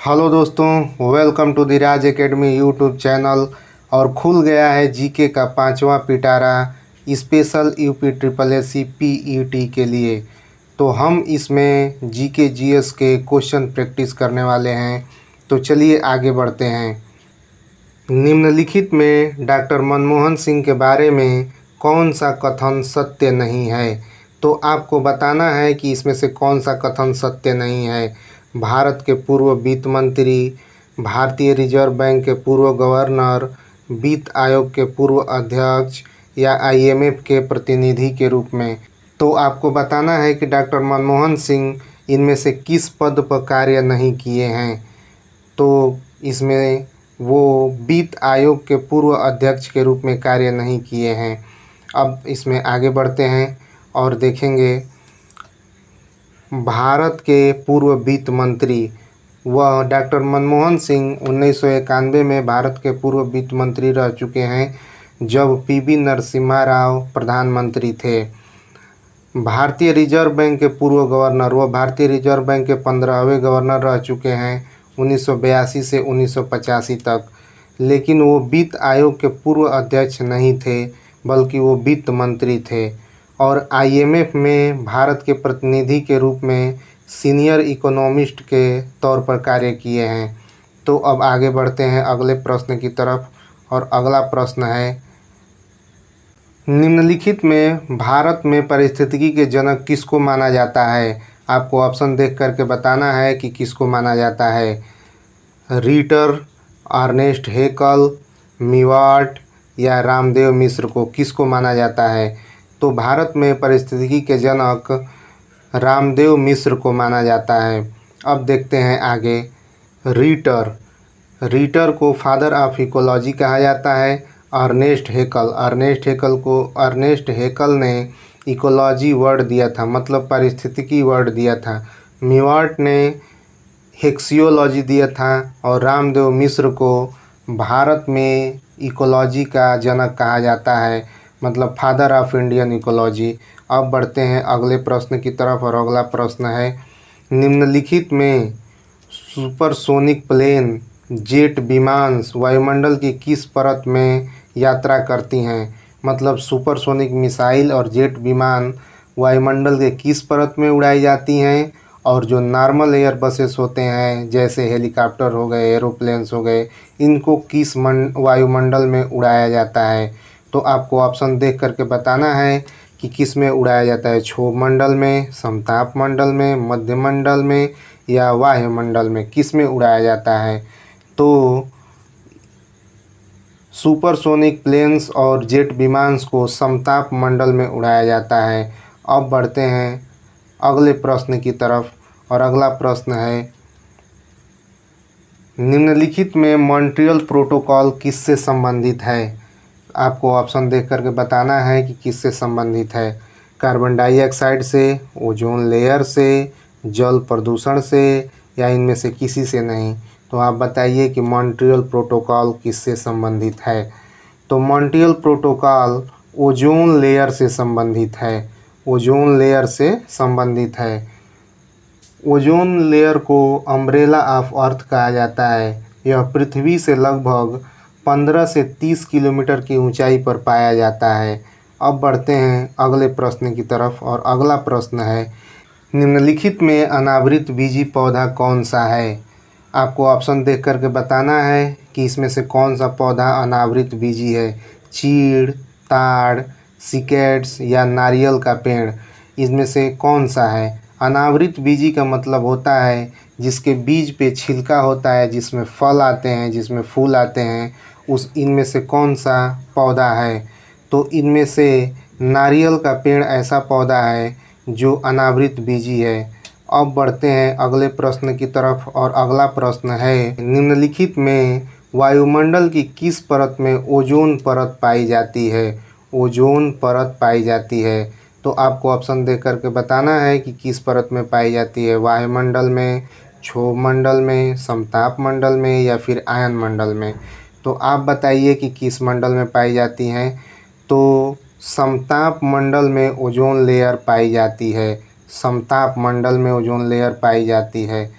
Hello दोस्तों, welcome to the Raj academy YouTube channel. और खुल गया है जीके का 5वां पिटारा special UP triple SC PET के लिए। तो हम इसमें जीके जीएस के क्वेश्चन प्रैक्टिस करने वाले हैं। तो चलिए आगे बढ़ते हैं। निम्नलिखित में डॉक्टर मनमोहन सिंह के बारे में कौन सा कथन सत्य नहीं है? तो आपको बताना है कि इसमें से कौन सा कथन सत्य नहीं है। भारत के पूर्व वित्त मंत्री, भारतीय रिजर्व बैंक के पूर्व गवर्नर, वित्त आयोग के पूर्व अध्यक्ष या आईएमएफ के प्रतिनिधि के रूप में। तो आपको बताना है कि डॉक्टर मनमोहन सिंह इनमें से किस पद पर कार्य नहीं किए हैं। तो इसमें वो वित्त आयोग के पूर्व अध्यक्ष के रूप में कार्य नहीं किए हैं। अब इसमें आगे बढ़ते हैं और देखेंगे भारत के पूर्व वित्त मंत्री वह डॉक्टर मनमोहन सिंह 1991 में भारत के पूर्व वित्त मंत्री रह चुके हैं, जब पीवी नरसिम्हा राव प्रधानमंत्री थे। भारतीय रिजर्व बैंक के पूर्व गवर्नर वह भारतीय रिजर्व बैंक के 15वें गवर्नर रह चुके हैं 1982 से 1985 तक। लेकिन वो वित्त आयोग के पूर्व अध्यक्ष नहीं थे, बल्कि वो वित्त मंत्री थे। और आईएमएफ में भारत के प्रतिनिधि के रूप में सीनियर इकोनॉमिस्ट के तौर पर कार्य किए हैं। तो अब आगे बढ़ते हैं अगले प्रश्न की तरफ। और अगला प्रश्न है, निम्नलिखित में भारत में पारिस्थितिकी के जनक किसको माना जाता है? आपको ऑप्शन देख करके बताना है कि किसको माना जाता है। रीटर, अर्नेस्ट हेकल, मीवाट या रामदेव मिश्र को किसको माना जाता है? तो भारत में पारिस्थितिकी के जनक रामदेव मिश्र को माना जाता है। अब देखते हैं आगे। रीटर को फादर ऑफ इकोलॉजी कहा जाता है। अर्नेस्ट हेकल ने इकोलॉजी वर्ड दिया था, मतलब पारिस्थितिकी वर्ड दिया था। मीवाट ने हेक्सियोलॉजी दिया था। और रामदेव मिश्र को भारत में इकोलॉजी का जनक कहा जाता है, मतलब फादर ऑफ इंडियन इकोलॉजी। अब बढ़ते हैं अगले प्रश्न की तरफ। और अगला प्रश्न है, निम्नलिखित में सुपरसोनिक प्लेन जेट विमान वायुमंडल की किस परत में यात्रा करती हैं? मतलब सुपरसोनिक मिसाइल और जेट विमान वायुमंडल के किस परत में उड़ाई जाती हैं? और जो नॉर्मल एयर बसेस होते हैं, जैसे हेलीकॉप्टर हो गए, एरोप्लेन्स हो गए, इनको किस वायुमंडल में उड़ाया जाता है? तो आपको ऑप्शन देख करके बताना है कि किस में उड़ाया जाता है। क्षोभ मंडल में, समताप मंडल में, मध्य मंडल में या वायुमंडल में, किस में उड़ाया जाता है? तो सुपरसोनिक प्लेन्स और जेट विमांस को समताप मंडल में उड़ाया जाता है। अब बढ़ते हैं अगले प्रश्न की तरफ। और अगला प्रश्न है, निम्नलिखित में मॉन्ट्रियल प्रोटोकॉल किससे संबंधित है? आपको ऑप्शन देख करके बताना है कि किससे संबंधित है। कार्बन डाइऑक्साइड से, ओजोन लेयर से, जल प्रदूषण से या इनमें से किसी से नहीं। तो आप बताइए कि मॉन्ट्रियल प्रोटोकॉल किससे संबंधित है। तो मॉन्ट्रियल प्रोटोकॉल ओजोन लेयर से संबंधित है। ओजोन लेयर से संबंधित है। ओजोन लेयर को अम्ब्रेला ऑफ अर्थ कहा जाता है। यह पृथ्वी से लगभग 15 से 30 किलोमीटर की ऊंचाई पर पाया जाता है। अब बढ़ते हैं अगले प्रश्न की तरफ। और अगला प्रश्न है, निम्नलिखित में अनावृत बीजी पौधा कौन सा है? आपको ऑप्शन देख करके बताना है कि इसमें से कौन सा पौधा अनावृत बीजी है। चीड़, ताड़, सिकेट्स या नारियल का पेड़, इसमें से कौन सा है? अनावृत बीजी का मतलब होता है जिसके बीज पे छिलका होता है, जिसमें फल आते हैं, जिसमें फूल आते हैं, इनमें से कौन सा पौधा है? तो इनमें से नारियल का पेड़ ऐसा पौधा है जो अनावृत बीजी है। अब बढ़ते हैं अगले प्रश्न की तरफ। और अगला प्रश्न है, निम्नलिखित में वायुमंडल की किस परत में ओजोन परत पाई जाती है? ओजोन परत पाई जाती है। तो आपको ऑप्शन देख करके बताना है कि किस परत में पाई जाती है। वायुमंडल में, क्षोभ मंडल में, समताप मंडल में या फिर आयन मंडल में। तो आप बताइए कि किस मंडल में पाई जाती हैं। तो समताप मंडल में ओजोन लेयर पाई जाती है। समताप मंडल में ओजोन लेयर पाई जाती है।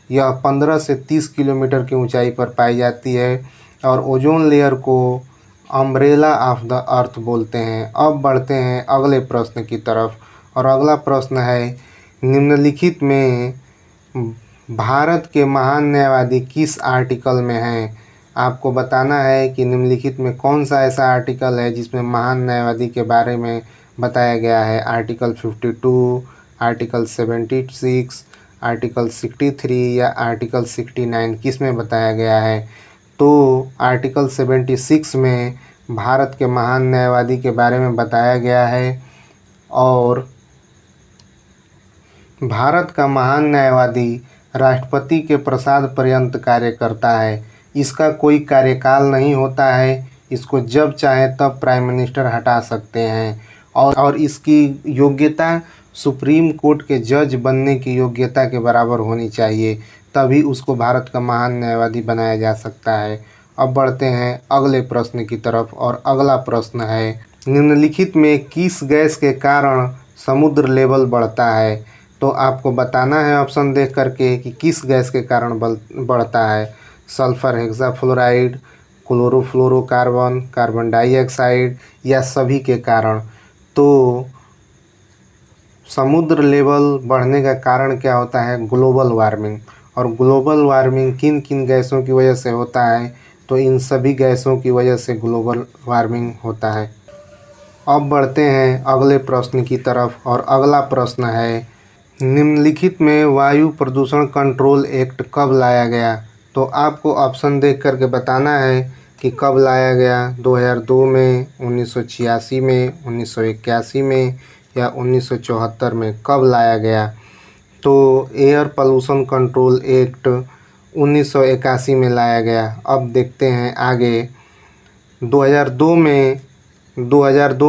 यह 15 से 30 किलोमीटर की ऊंचाई पर पाई जाती है और ओजोन लेयर को अम्ब्रेला ऑफ द अर्थ बोलते हैं। अब बढ़ते हैं अगले प्रश्न की तरफ और अगला प्रश्न है, निम्नलिखित में भारत के महान न्यायवादी किस आर्टिकल में हैं? आपको बताना है कि निम्नलिखित में कौन सा ऐसा आर्टिकल है जिसमें महान न्यायवादी के बारे में बताया गया है। आर्टिकल 52, आर्टिकल 76, आर्टिकल 63 या आर्टिकल 69 किस में बताया गया है? तो आर्टिकल 76 में भारत के महान न्यायवादी के बारे में बताया गया है और भारत का महान न्यायवादी राष्ट्रपति के प्रसाद पर्यंत कार्य करता है। इसका कोई कार्यकाल नहीं होता है, इसको जब चाहे तब प्राइम मिनिस्टर हटा सकते हैं और इसकी योग्यता सुप्रीम कोर्ट के जज बनने की योग्यता के बराबर होनी चाहिए, तभी उसको भारत का महान न्यायवादी बनाया जा सकता है। अब बढ़ते हैं अगले प्रश्न की तरफ और अगला प्रश्न है, निम्नलिखित में किस गैस के कारण समुद्र लेवल बढ़ता है? तो आपको बताना है ऑप्शन देख करके कि किस गैस के कारण बढ़ता है। Sulphur hexafluoride, chlorofluorocarbon, carbon dioxide या सभी के कारण। तो समुद्र लेवल बढ़ने का कारण क्या होता है? Global warming. और ग्लोबल वार्मिंग किन किन गैसों की वजह से होता है? तो इन सभी गैसों की वजह से ग्लोबल वार्मिंग होता है। अब बढ़ते हैं अगले प्रश्न की तरफ और अगला प्रश्न है, निम्नलिखित में वायु प्रदूषण कंट्रोल एक्ट कब लाया गया? तो आपको ऑप्शन देख करके बताना है कि कब लाया गया। 2002 में, 1986 में, 1981 में या 1974 में, कब लाया गया? तो एयर पोल्यूशन कंट्रोल एक्ट 1981 में लाया गया। अब देखते हैं आगे। 2002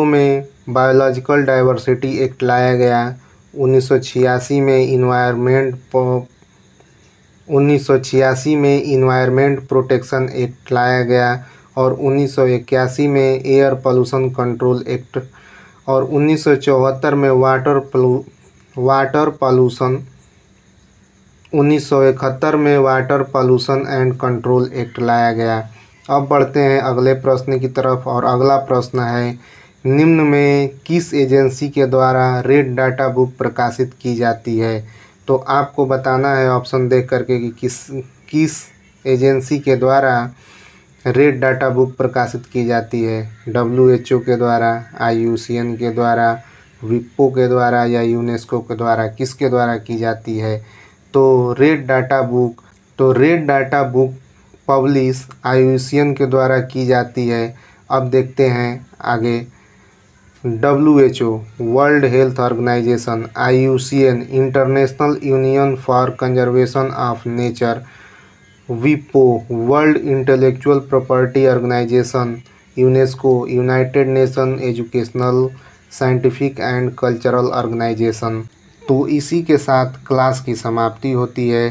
में बायोलॉजिकल डाइवर्सिटी एक्ट लाया गया। 1986 में इन्वायरमेंट प्रोटेक्शन एक्ट लाया गया और 1981 में एयर पोल्यूशन कंट्रोल एक्ट और 1974 में वाटर पोल्यूशन 1971 में water pollution and control act लाया गया। अब बढ़ते हैं अगले प्रश्न की तरफ और अगला प्रश्न है, निम्न में किस एजेंसी के द्वारा रेड डाटा बुक प्रकाशित की जाती है? तो आपको बताना है ऑप्शन देख करके कि किस एजेंसी के द्वारा रेड डाटा बुक प्रकाशित की जाती है। WHO के द्वारा, IUCN के द्वारा, विप्पो के द्वारा या यूनेस्को के द्वारा, किसके द्वारा की जाती है? तो red data book publish IUCN के द्वारा की जाती है। अब देखते हैं आगे। WHO world health organisation, IUCN international union for conservation of nature, विप्पो world intellectual property organisation, UNESCO united nation educational, scientific and cultural organisation. तो इसी के साथ क्लास की समाप्ति होती है।